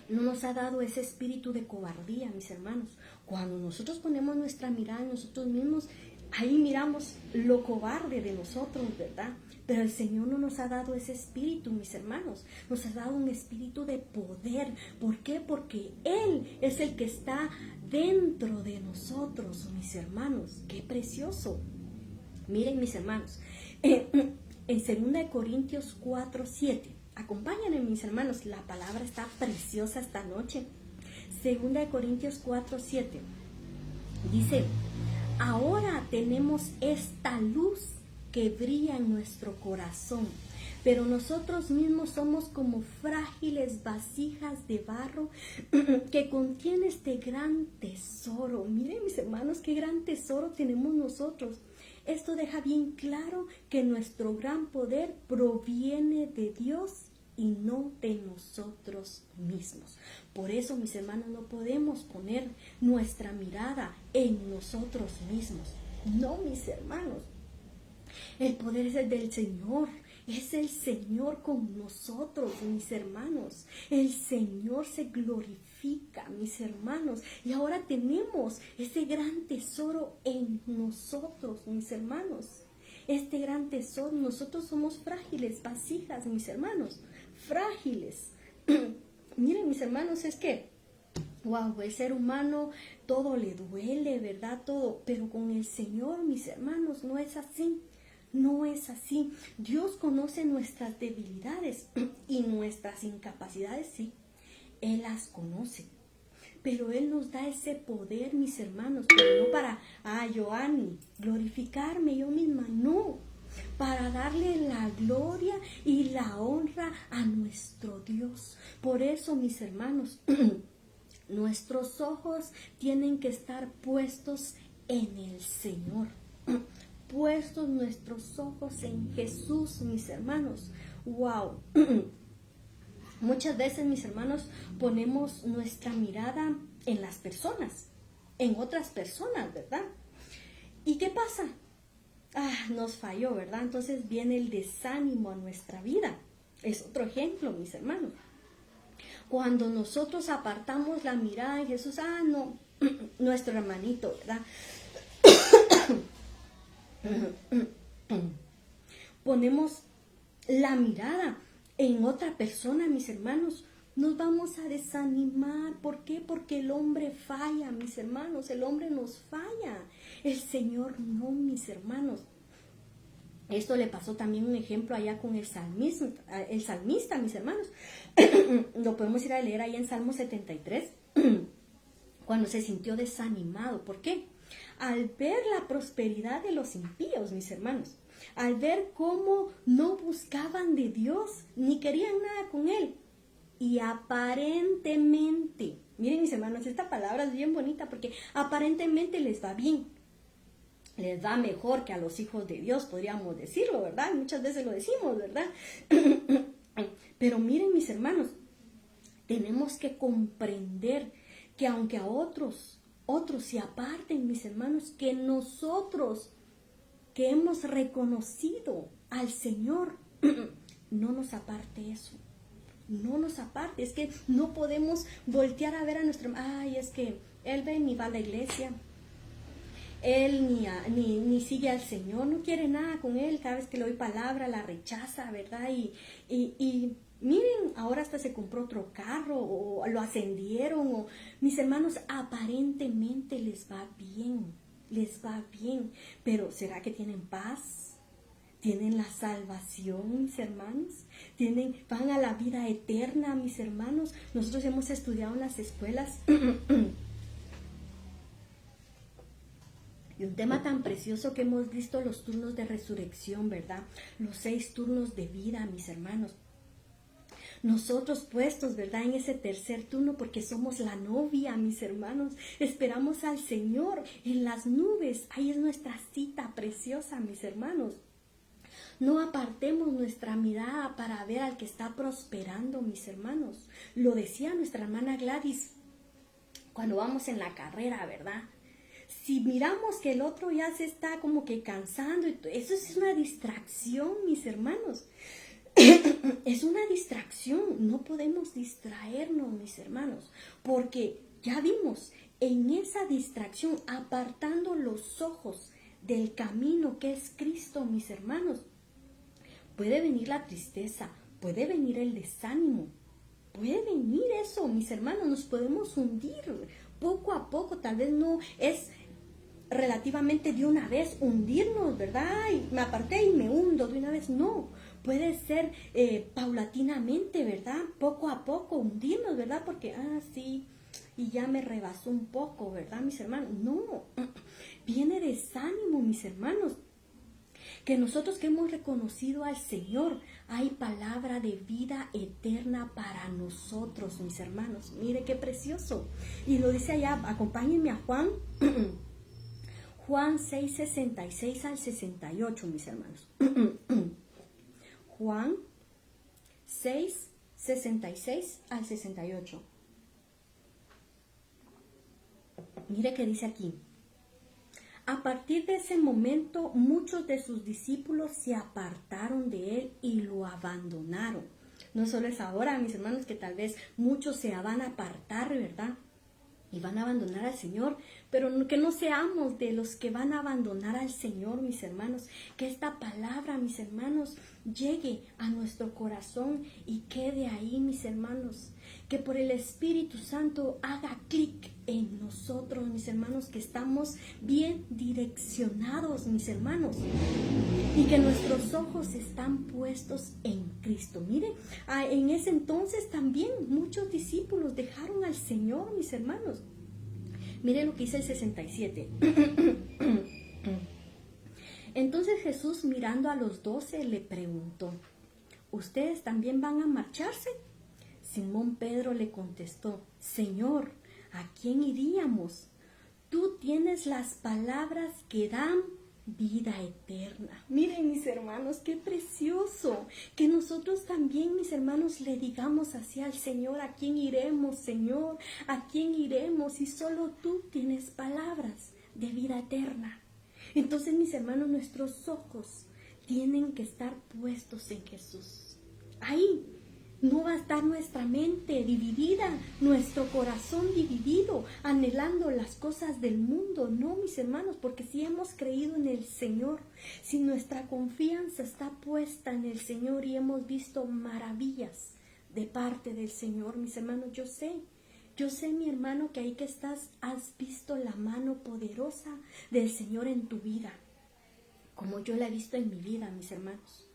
S1: no nos ha dado ese espíritu de cobardía, mis hermanos. Cuando nosotros ponemos nuestra mirada en nosotros mismos, ahí miramos lo cobarde de nosotros, ¿verdad? Pero el Señor no nos ha dado ese espíritu, mis hermanos. Nos ha dado un espíritu de poder. ¿Por qué? Porque Él es el que está dentro de nosotros, mis hermanos. ¡Qué precioso! Miren, mis hermanos, en 2 Corintios 4:7. Acompáñenme, mis hermanos. La palabra está preciosa esta noche. 2 Corintios 4:7. Dice: ahora tenemos esta luz que brilla en nuestro corazón, pero nosotros mismos somos como frágiles vasijas de barro que contiene este gran tesoro. Miren, mis hermanos, qué gran tesoro tenemos nosotros. Esto deja bien claro que nuestro gran poder proviene de Dios y no de nosotros mismos. Por eso, mis hermanos, no podemos poner nuestra mirada en nosotros mismos. No, mis hermanos. El poder es el del Señor. Es el Señor con nosotros, mis hermanos. El Señor se glorifica, mis hermanos. Y ahora tenemos ese gran tesoro en nosotros, mis hermanos. este gran tesoro. Nosotros somos frágiles, vasijas, mis hermanos, frágiles. Miren, mis hermanos, es que, wow, el ser humano todo le duele, ¿verdad? Todo, pero con el Señor, mis hermanos, no es así. No es así. Dios conoce nuestras debilidades y nuestras incapacidades, sí. Él las conoce. Pero Él nos da ese poder, mis hermanos, pero no para, Joanny, glorificarme yo misma, no. Para darle la gloria y la honra a nuestro Dios. Por eso, mis hermanos, nuestros ojos tienen que estar puestos en el Señor. Puestos nuestros ojos en Jesús, mis hermanos. ¡Wow! Muchas veces, mis hermanos, ponemos nuestra mirada en las personas, en otras personas, ¿verdad? ¿Y qué pasa? Nos falló, ¿verdad? Entonces viene el desánimo a nuestra vida. Es otro ejemplo, mis hermanos. Cuando nosotros apartamos la mirada de Jesús, no, nuestro hermanito, ¿verdad? Ponemos la mirada en otra persona, mis hermanos, nos vamos a desanimar. ¿Por qué? Porque el hombre falla, mis hermanos, el hombre nos falla, el Señor no, mis hermanos. Esto le pasó también un ejemplo allá con el salmista, mis hermanos. Lo podemos ir a leer ahí en Salmo 73, cuando se sintió desanimado. ¿Por qué? Al ver la prosperidad de los impíos, mis hermanos, al ver cómo no buscaban de Dios, ni querían nada con Él, y aparentemente, miren mis hermanos, esta palabra es bien bonita porque aparentemente les va bien, les va mejor que a los hijos de Dios, podríamos decirlo, ¿verdad? Muchas veces lo decimos, ¿verdad? Pero miren mis hermanos, tenemos que comprender que aunque a otros se aparten, mis hermanos, que nosotros que hemos reconocido al Señor, no nos aparte eso. No nos aparte. Es que no podemos voltear a ver a nuestro... es que él ve ni va a la iglesia. Él ni sigue al Señor. No quiere nada con él. Cada vez que le doy palabra, la rechaza, ¿verdad? Y miren, ahora hasta se compró otro carro o lo ascendieron. Mis hermanos, aparentemente les va bien. Les va bien, pero ¿será que tienen paz? ¿Tienen la salvación, mis hermanos? ¿Van a la vida eterna, mis hermanos? Nosotros hemos estudiado en las escuelas y un tema tan precioso que hemos visto, los turnos de resurrección, ¿verdad? Los 6 turnos de vida, mis hermanos. Nosotros puestos, ¿verdad? En ese tercer turno, porque somos la novia, mis hermanos. Esperamos al Señor en las nubes. Ahí es nuestra cita preciosa, mis hermanos. No apartemos nuestra mirada para ver al que está prosperando, mis hermanos. Lo decía nuestra hermana Gladys cuando vamos en la carrera, ¿verdad? Si miramos que el otro ya se está como que cansando, eso es una distracción, mis hermanos. Es una distracción, no podemos distraernos, mis hermanos, porque ya vimos, en esa distracción, apartando los ojos del camino que es Cristo, mis hermanos, puede venir la tristeza, puede venir el desánimo, puede venir eso, mis hermanos, nos podemos hundir poco a poco, tal vez no es relativamente de una vez hundirnos, ¿verdad? Y me aparté y me hundo de una vez, no. Puede ser paulatinamente, ¿verdad? Poco a poco hundirnos, ¿verdad? Porque, sí, y ya me rebasó un poco, ¿verdad, mis hermanos? No, viene desánimo, mis hermanos. Que nosotros que hemos reconocido al Señor, hay palabra de vida eterna para nosotros, mis hermanos. Mire qué precioso. Y lo dice allá, acompáñenme a Juan. Juan 6, 66 al 68, mis hermanos. Juan 6, 66 al 68. Mire qué dice aquí. A partir de ese momento, muchos de sus discípulos se apartaron de él y lo abandonaron. No solo es ahora, mis hermanos, que tal vez muchos se van a apartar, ¿verdad? Y van a abandonar al Señor, pero que no seamos de los que van a abandonar al Señor, mis hermanos. Que esta palabra, mis hermanos, llegue a nuestro corazón y quede ahí, mis hermanos. Que por el Espíritu Santo haga clic en nosotros, mis hermanos, que estamos bien direccionados, mis hermanos. Y que nuestros ojos están puestos en Cristo. Miren, en ese entonces también muchos discípulos dejaron al Señor, mis hermanos. Miren lo que dice el 67. Entonces Jesús, mirando a los 12, le preguntó: ¿ustedes también van a marcharse? Simón Pedro le contestó: Señor, ¿a quién iríamos? Tú tienes las palabras que dan vida eterna. Miren, mis hermanos, qué precioso que nosotros también, mis hermanos, le digamos así al Señor: ¿a quién iremos, Señor? ¿A quién iremos? Y solo tú tienes palabras de vida eterna. Entonces, mis hermanos, nuestros ojos tienen que estar puestos en Jesús. Ahí no va a estar nuestra mente dividida, nuestro corazón dividido, anhelando las cosas del mundo. No, mis hermanos, porque si hemos creído en el Señor, si nuestra confianza está puesta en el Señor y hemos visto maravillas de parte del Señor, mis hermanos, yo sé, mi hermano, que ahí que estás, has visto la mano poderosa del Señor en tu vida, como yo la he visto en mi vida, mis hermanos.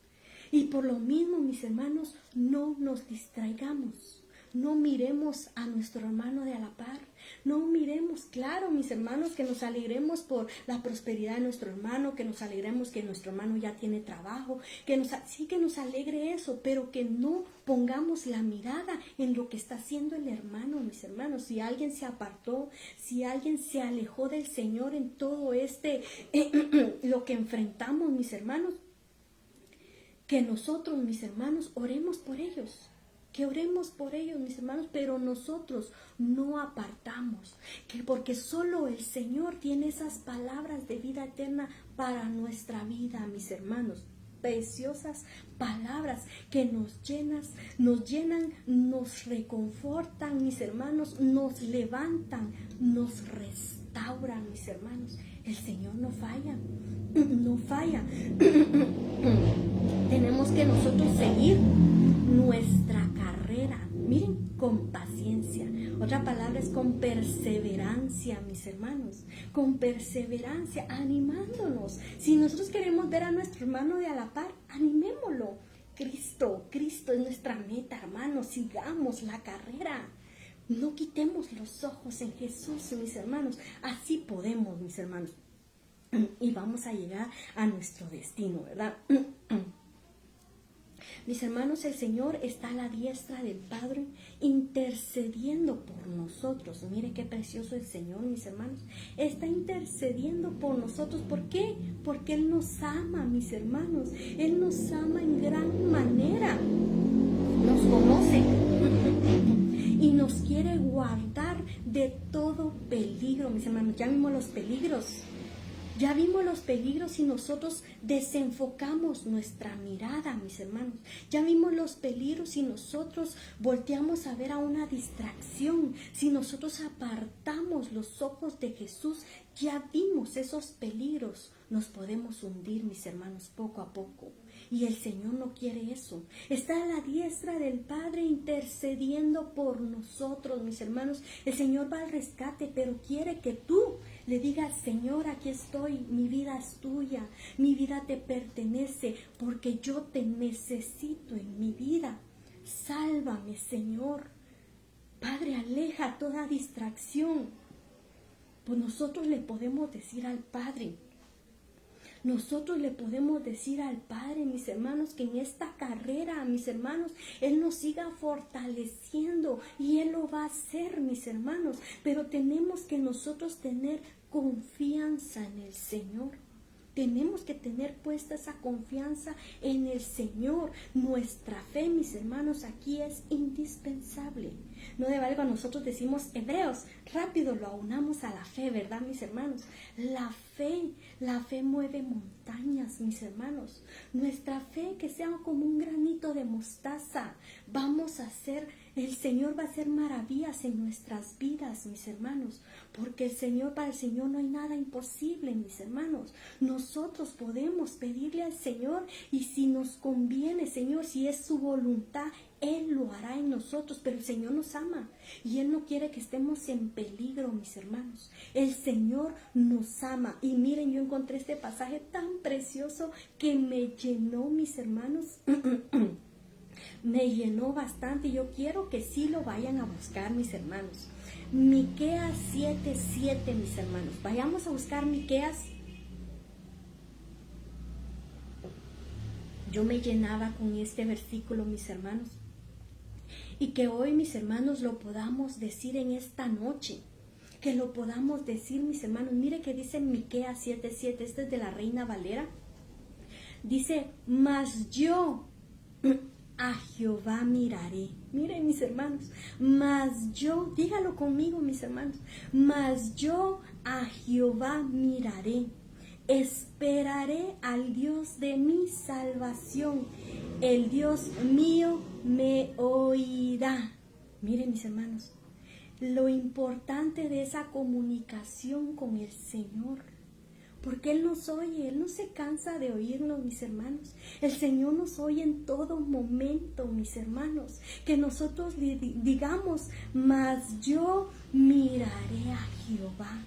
S1: Y por lo mismo, mis hermanos, no nos distraigamos, no miremos a nuestro hermano de a la par, no miremos, claro, mis hermanos, que nos alegremos por la prosperidad de nuestro hermano, que nos alegremos que nuestro hermano ya tiene trabajo, sí que nos alegre eso, pero que no pongamos la mirada en lo que está haciendo el hermano, mis hermanos. Si alguien se apartó, si alguien se alejó del Señor en todo lo que enfrentamos, mis hermanos, que nosotros, mis hermanos, oremos por ellos, que oremos por ellos, mis hermanos, pero nosotros no apartamos, porque solo el Señor tiene esas palabras de vida eterna para nuestra vida, mis hermanos. Preciosas palabras que nos llenan, nos reconfortan, mis hermanos, nos levantan, nos restauran, mis hermanos. El Señor no falla, no falla. Tenemos que nosotros seguir nuestra carrera, miren, con paciencia. Otra palabra es con perseverancia, mis hermanos, con perseverancia, animándonos. Si nosotros queremos ver a nuestro hermano de a la par, animémoslo. Cristo es nuestra meta, hermanos, sigamos la carrera. No quitemos los ojos en Jesús, mis hermanos. Así podemos, mis hermanos. Y vamos a llegar a nuestro destino, ¿verdad? Mis hermanos, el Señor está a la diestra del Padre intercediendo por nosotros. Mire qué precioso el Señor, mis hermanos. Está intercediendo por nosotros. ¿Por qué? Porque Él nos ama, mis hermanos. Él nos ama en gran manera. Nos conoce y nos quiere guardar de todo peligro, mis hermanos. Ya vimos los peligros. Ya vimos los peligros si nosotros desenfocamos nuestra mirada, mis hermanos. Ya vimos los peligros si nosotros volteamos a ver a una distracción. Si nosotros apartamos los ojos de Jesús, ya vimos esos peligros. Nos podemos hundir, mis hermanos, poco a poco. Y el Señor no quiere eso. Está a la diestra del Padre intercediendo por nosotros, mis hermanos. El Señor va al rescate, pero quiere que tú le digas: Señor, aquí estoy, mi vida es tuya, mi vida te pertenece, porque yo te necesito en mi vida. Sálvame, Señor. Padre, aleja toda distracción. Pues nosotros le podemos decir al Padre. Nosotros le podemos decir al Padre, mis hermanos, que en esta carrera, mis hermanos, Él nos siga fortaleciendo y Él lo va a hacer, mis hermanos. Pero tenemos que nosotros tener confianza en el Señor. Tenemos que tener puesta esa confianza en el Señor. Nuestra fe, mis hermanos, aquí es indispensable. No de algo nosotros decimos hebreos, rápido lo aunamos a la fe, ¿verdad, mis hermanos? La fe mueve montañas, mis hermanos. Nuestra fe que sea como un granito de mostaza. El Señor va a hacer maravillas en nuestras vidas, mis hermanos. Porque para el Señor no hay nada imposible, mis hermanos. Nosotros podemos pedirle al Señor y si nos conviene, Señor, si es su voluntad, Él lo hará en nosotros, pero el Señor nos ama y Él no quiere que estemos en peligro, mis hermanos. El Señor nos ama. Y miren, yo encontré este pasaje tan precioso que me llenó, mis hermanos. Me llenó bastante y yo quiero que sí lo vayan a buscar, mis hermanos. Miqueas 7:7, mis hermanos. Vayamos a buscar Miqueas. Yo me llenaba con este versículo, mis hermanos. Y que hoy, mis hermanos, lo podamos decir en esta noche. Que lo podamos decir, mis hermanos. Mire que dice Miqueas 7:7. Este es de la Reina Valera. Dice, mas yo a Jehová miraré. Miren, mis hermanos. Mas yo, dígalo conmigo, mis hermanos. Mas yo a Jehová miraré. Esperaré al Dios de mi salvación. El Dios mío me oirá. Miren, mis hermanos, lo importante de esa comunicación con el Señor. Porque Él nos oye, Él no se cansa de oírnos, mis hermanos. El Señor nos oye en todo momento, mis hermanos. Que nosotros digamos, mas yo miraré a Jehová.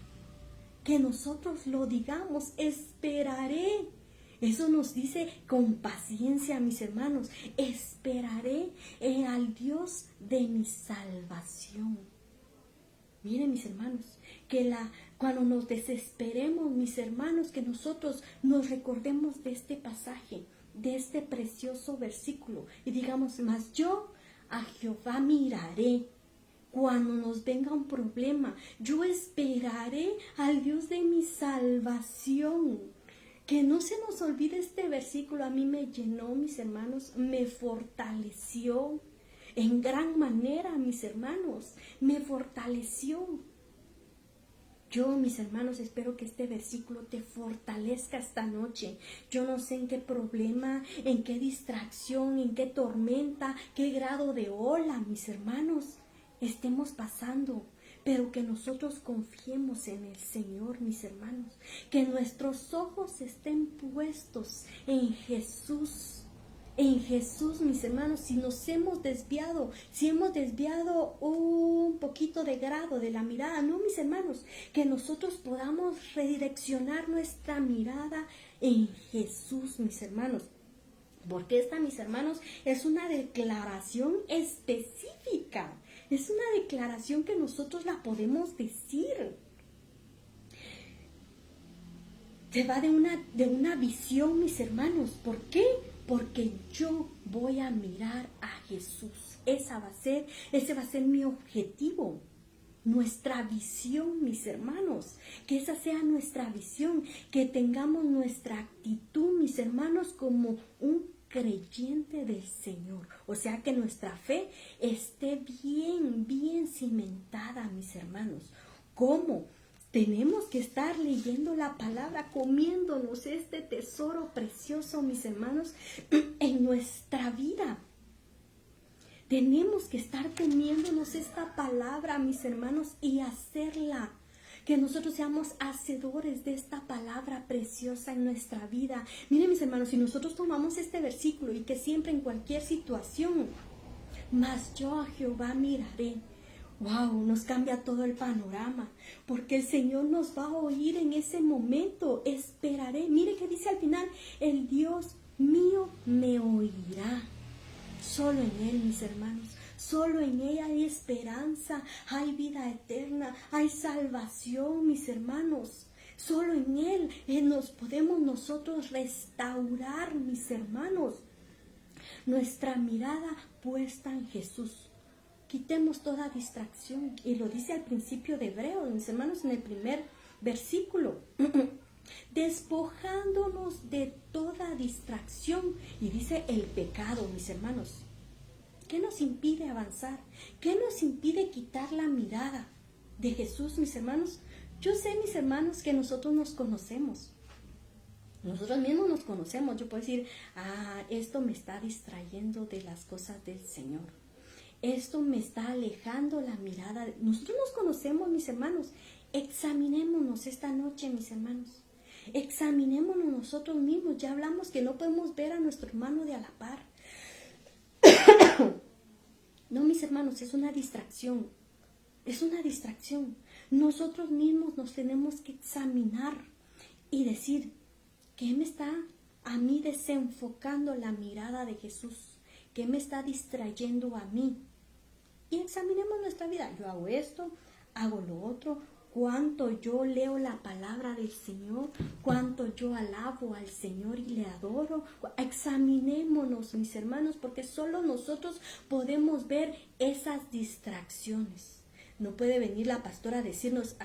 S1: Que nosotros lo digamos, esperaré. Eso nos dice con paciencia, mis hermanos. Esperaré al Dios de mi salvación. Miren, mis hermanos, que cuando nos desesperemos, mis hermanos, que nosotros nos recordemos de este pasaje, de este precioso versículo y digamos, mas yo a Jehová miraré. Cuando nos venga un problema, yo esperaré al Dios de mi salvación. Que no se nos olvide este versículo. A mí me llenó, mis hermanos, me fortaleció en gran manera, mis hermanos, me fortaleció. Yo, mis hermanos, espero que este versículo te fortalezca esta noche. Yo no sé en qué problema, en qué distracción, en qué tormenta, qué grado de ola, mis hermanos, estemos pasando, pero que nosotros confiemos en el Señor, mis hermanos, que nuestros ojos estén puestos en Jesús, mis hermanos. Si hemos desviado un poquito de grado de la mirada, no, mis hermanos, que nosotros podamos redireccionar nuestra mirada en Jesús, mis hermanos. Porque esta, mis hermanos, es una declaración específica. Es una declaración que nosotros la podemos decir. Se va de una visión, mis hermanos. ¿Por qué? Porque yo voy a mirar a Jesús. Ese va a ser mi objetivo. Nuestra visión, mis hermanos, que esa sea nuestra visión, que tengamos nuestra actitud, mis hermanos, como un creyente del Señor. O sea, que nuestra fe esté bien cimentada, mis hermanos. ¿Cómo? Tenemos que estar leyendo la palabra, comiéndonos este tesoro precioso, mis hermanos, en nuestra vida. Tenemos que estar comiéndonos esta palabra, mis hermanos, y hacerla. Que nosotros seamos hacedores de esta palabra preciosa en nuestra vida. Miren, mis hermanos, si nosotros tomamos este versículo y que siempre en cualquier situación, mas yo a Jehová miraré. Wow, nos cambia todo el panorama, porque el Señor nos va a oír en ese momento. Esperaré. Mire que dice al final, el Dios mío me oirá. Solo en Él, mis hermanos, solo en Él hay esperanza, hay vida eterna, hay salvación, mis hermanos. Solo en Él nos podemos nosotros restaurar, mis hermanos. Nuestra mirada puesta en Jesús. Quitemos toda distracción. Y lo dice al principio de Hebreos, mis hermanos, en el primer versículo. Despojándonos de toda distracción. Y dice el pecado, mis hermanos. ¿Qué nos impide avanzar? ¿Qué nos impide quitar la mirada de Jesús, mis hermanos? Yo sé, mis hermanos, que nosotros nos conocemos. Nosotros mismos nos conocemos. Yo puedo decir, esto me está distrayendo de las cosas del Señor. Esto me está alejando la mirada. Nosotros nos conocemos, mis hermanos. Examinémonos esta noche, mis hermanos. Examinémonos nosotros mismos. Ya hablamos que no podemos ver a nuestro hermano de a la par. No, mis hermanos, es una distracción. Es una distracción. Nosotros mismos nos tenemos que examinar y decir, ¿qué me está a mí desenfocando la mirada de Jesús? ¿Qué me está distrayendo a mí? Y examinemos nuestra vida. Yo hago esto, hago lo otro. Cuánto yo leo la palabra del Señor, cuánto yo alabo al Señor y le adoro. Examinémonos, mis hermanos, porque solo nosotros podemos ver esas distracciones. No puede venir la pastora a decirnos,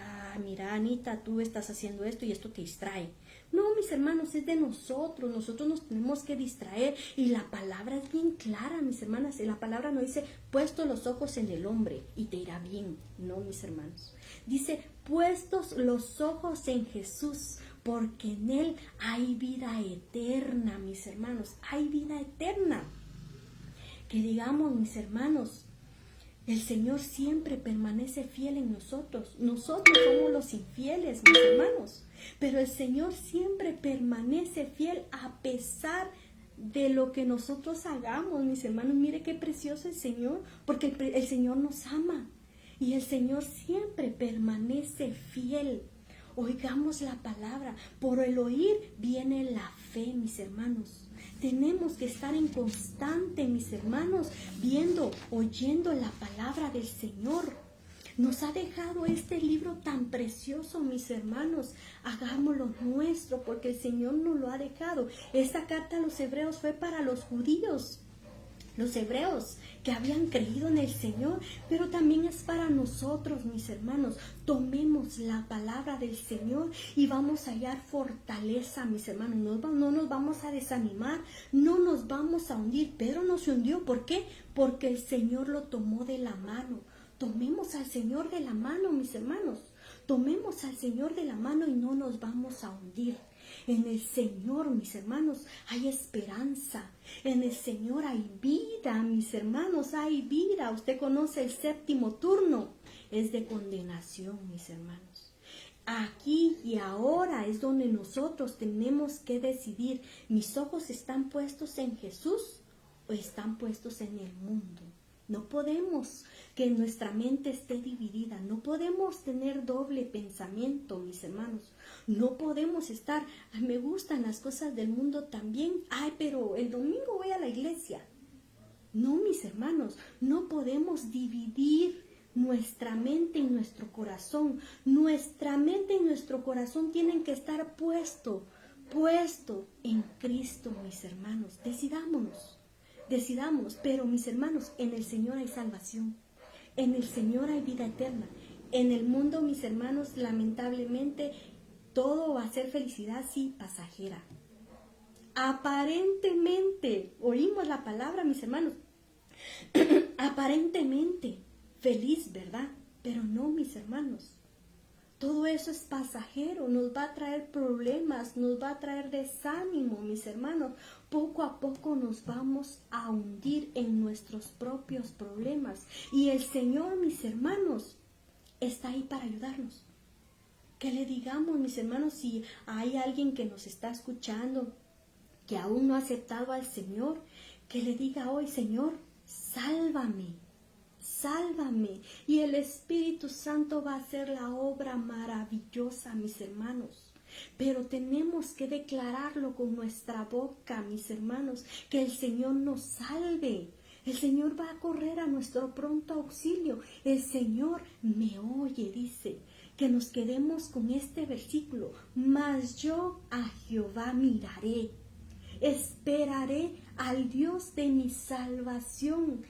S1: mira, Anita, tú estás haciendo esto y esto te distrae. No, mis hermanos, es de nosotros. Nosotros nos tenemos que distraer. Y la palabra es bien clara, mis hermanas. La palabra no dice, puestos los ojos en el hombre y te irá bien. No, mis hermanos. Dice, puestos los ojos en Jesús, porque en Él hay vida eterna, mis hermanos. Hay vida eterna. Que digamos, mis hermanos, el Señor siempre permanece fiel en nosotros. Nosotros somos los infieles, mis hermanos. Pero el Señor siempre permanece fiel a pesar de lo que nosotros hagamos, mis hermanos. Mire qué precioso el Señor, porque el Señor nos ama. Y el Señor siempre permanece fiel. Oigamos la palabra. Por el oír viene la fe, mis hermanos. Tenemos que estar en constante, mis hermanos, oyendo la palabra del Señor. Nos ha dejado este libro tan precioso, mis hermanos. Hagámoslo nuestro, porque el Señor nos lo ha dejado. Esta carta a los hebreos fue para los judíos. Los hebreos que habían creído en el Señor, pero también es para nosotros, mis hermanos. Tomemos la palabra del Señor y vamos a hallar fortaleza, mis hermanos. No nos vamos a desanimar, no nos vamos a hundir. Pedro no se hundió, ¿por qué? Porque el Señor lo tomó de la mano. Tomemos al Señor de la mano, mis hermanos. Tomemos al Señor de la mano y no nos vamos a hundir. En el Señor, mis hermanos, hay esperanza. En el Señor hay vida, mis hermanos, hay vida. Usted conoce el séptimo turno. Es de condenación, mis hermanos. Aquí y ahora es donde nosotros tenemos que decidir. ¿Mis ojos están puestos en Jesús o están puestos en el mundo? No podemos que nuestra mente esté dividida. No podemos tener doble pensamiento, mis hermanos. No podemos estar, me gustan las cosas del mundo también. Pero el domingo voy a la iglesia. No, mis hermanos, no podemos dividir nuestra mente y nuestro corazón. Nuestra mente y nuestro corazón tienen que estar puesto en Cristo, mis hermanos. Decidamos, pero mis hermanos, en el Señor hay salvación, en el Señor hay vida eterna. En el mundo, mis hermanos, lamentablemente, todo va a ser felicidad, sí, pasajera. Aparentemente, oímos la palabra, mis hermanos, aparentemente feliz, ¿verdad? Pero no, mis hermanos. Todo eso es pasajero, nos va a traer problemas, nos va a traer desánimo, mis hermanos. Poco a poco nos vamos a hundir en nuestros propios problemas. Y el Señor, mis hermanos, está ahí para ayudarnos. Que le digamos, mis hermanos, si hay alguien que nos está escuchando, que aún no ha aceptado al Señor, que le diga hoy, Señor, sálvame. Y el Espíritu Santo va a hacer la obra maravillosa, mis hermanos. Pero tenemos que declararlo con nuestra boca, mis hermanos, que el Señor nos salve. El Señor va a correr a nuestro pronto auxilio. El Señor me oye, dice. Que nos quedemos con este versículo. Mas yo a Jehová miraré. Esperaré al Dios de mi salvación.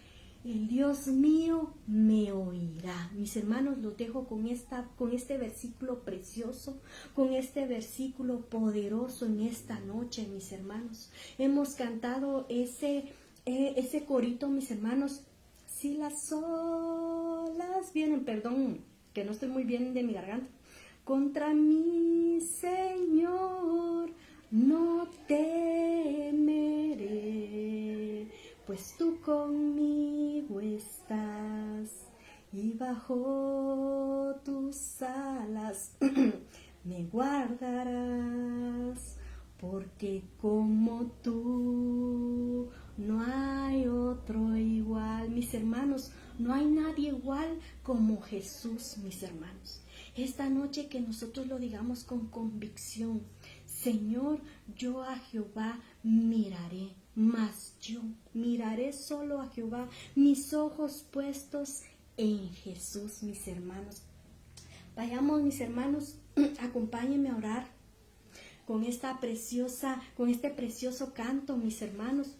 S1: El Dios mío me oirá. Mis hermanos, los dejo con este versículo precioso, con este versículo poderoso en esta noche, mis hermanos. Hemos cantado ese ese corito, mis hermanos. Si las olas vienen, perdón, que no estoy muy bien de mi garganta. Contra mí, Señor, no temeré, pues tú conmigo estás y bajo tus alas me guardarás, porque como tú no hay otro igual. Mis hermanos, no hay nadie igual como Jesús, mis hermanos. Esta noche que nosotros lo digamos con convicción: Señor, yo a Jehová miraré, mas yo miraré solo a Jehová, mis ojos puestos en Jesús, mis hermanos. Vayamos, mis hermanos, acompáñenme a orar con este precioso canto, mis hermanos.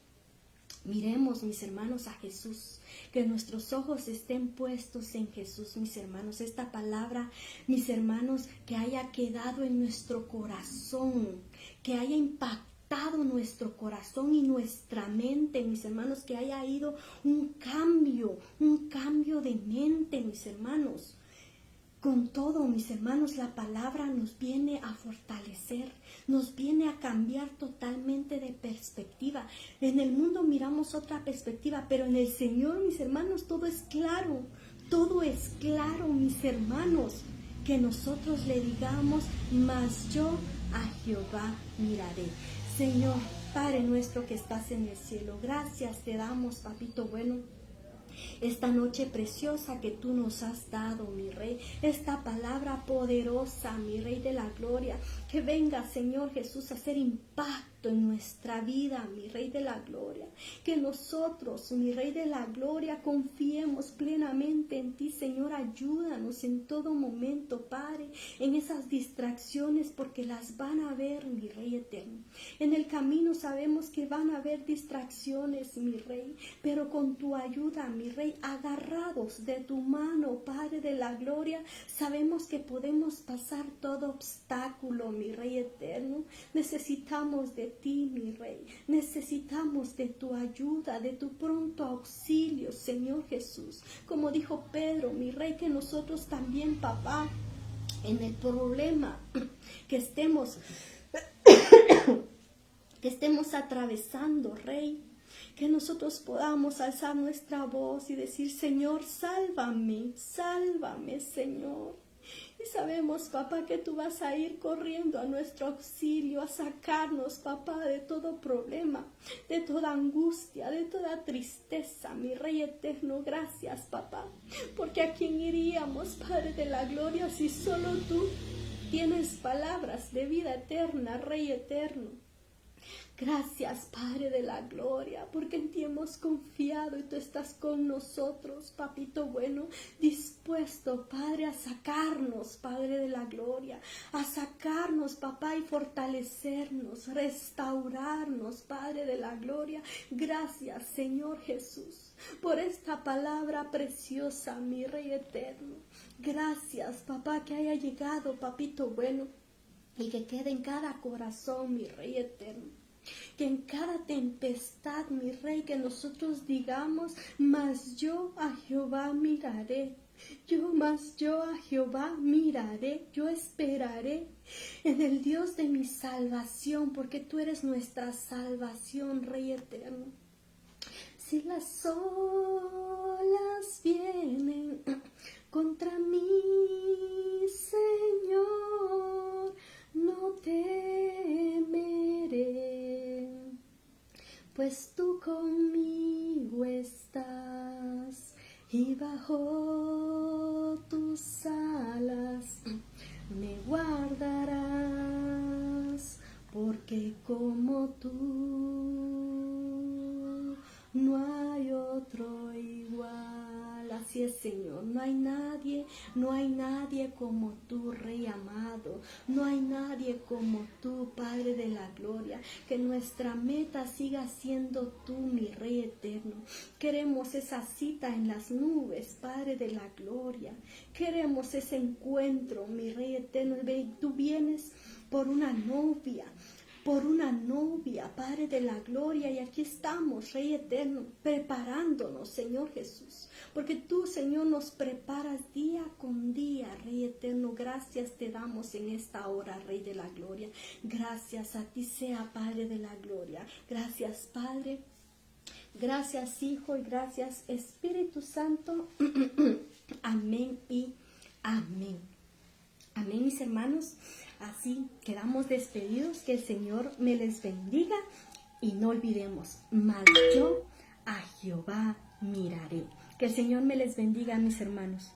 S1: Miremos, mis hermanos, a Jesús, que nuestros ojos estén puestos en Jesús, mis hermanos. Esta palabra, mis hermanos, que haya quedado en nuestro corazón, que haya impactado nuestro corazón y nuestra mente, mis hermanos, que haya ido un cambio de mente, mis hermanos. Con todo, mis hermanos, la palabra nos viene a fortalecer, nos viene a cambiar totalmente de perspectiva. En el mundo miramos otra perspectiva, pero en el Señor, mis hermanos, todo es claro, mis hermanos. Que nosotros le digamos: mas yo a Jehová miraré. Señor, Padre nuestro que estás en el cielo, gracias te damos, papito bueno. Esta noche preciosa que tú nos has dado, mi Rey, esta palabra poderosa, mi Rey de la gloria, que venga, Señor Jesús, a hacer impacto en nuestra vida, mi Rey de la gloria, que nosotros, mi Rey de la gloria, confiemos plenamente en ti, Señor. Ayúdanos en todo momento, Padre, en esas distracciones, porque las van a ver, mi Rey eterno. En el camino sabemos que van a haber distracciones, mi Rey, pero con tu ayuda, mi Rey, agarrados de tu mano, Padre de la gloria, sabemos que podemos pasar todo obstáculo, mi Rey eterno. Necesitamos de ti, mi Rey, necesitamos de tu ayuda, de tu pronto auxilio, Señor Jesús. Como dijo Pedro, mi Rey, que nosotros también, papá, en el problema que estemos atravesando, Rey, que nosotros podamos alzar nuestra voz y decir: Señor, sálvame, sálvame, Señor. Y sabemos, papá, que tú vas a ir corriendo a nuestro auxilio, a sacarnos, papá, de todo problema, de toda angustia, de toda tristeza, mi Rey eterno. Gracias, papá, porque a quién iríamos, Padre de la gloria, si solo tú tienes palabras de vida eterna, Rey eterno. Gracias, Padre de la gloria, porque en ti hemos confiado y tú estás con nosotros, papito bueno, dispuesto, Padre, a sacarnos, Padre de la gloria, a sacarnos, papá, y fortalecernos, restaurarnos, Padre de la gloria. Gracias, Señor Jesús, por esta palabra preciosa, mi Rey eterno. Gracias, papá, que haya llegado, papito bueno, y que quede en cada corazón, mi Rey eterno. Que en cada tempestad, mi Rey, que nosotros digamos: mas yo a Jehová miraré. Mas yo a Jehová miraré, yo esperaré en el Dios de mi salvación, porque tú eres nuestra salvación, Rey eterno. Si las olas vienen contra mí, Señor, no temeré, pues tú conmigo estás y bajo tus alas me guardarás, porque como tú no hay otro igual. Así es, Señor, no hay nadie como tú, Rey amado, no hay nadie como tú, Padre de la gloria. Que nuestra meta siga siendo tú, mi Rey eterno. Queremos esa cita en las nubes, Padre de la gloria. Queremos ese encuentro, mi Rey eterno. Tú vienes por una novia, por una novia, Padre de la gloria. Y aquí estamos, Rey eterno, preparándonos, Señor Jesús. Porque tú, Señor, nos preparas día con día, Rey eterno. Gracias te damos en esta hora, Rey de la gloria. Gracias a ti sea, Padre de la gloria. Gracias, Padre. Gracias, Hijo, y gracias, Espíritu Santo. Amén y amén. Amén, mis hermanos. Así quedamos despedidos. Que el Señor me les bendiga. Y no olvidemos, mas yo a Jehová miraré. Que el Señor me les bendiga, mis hermanos.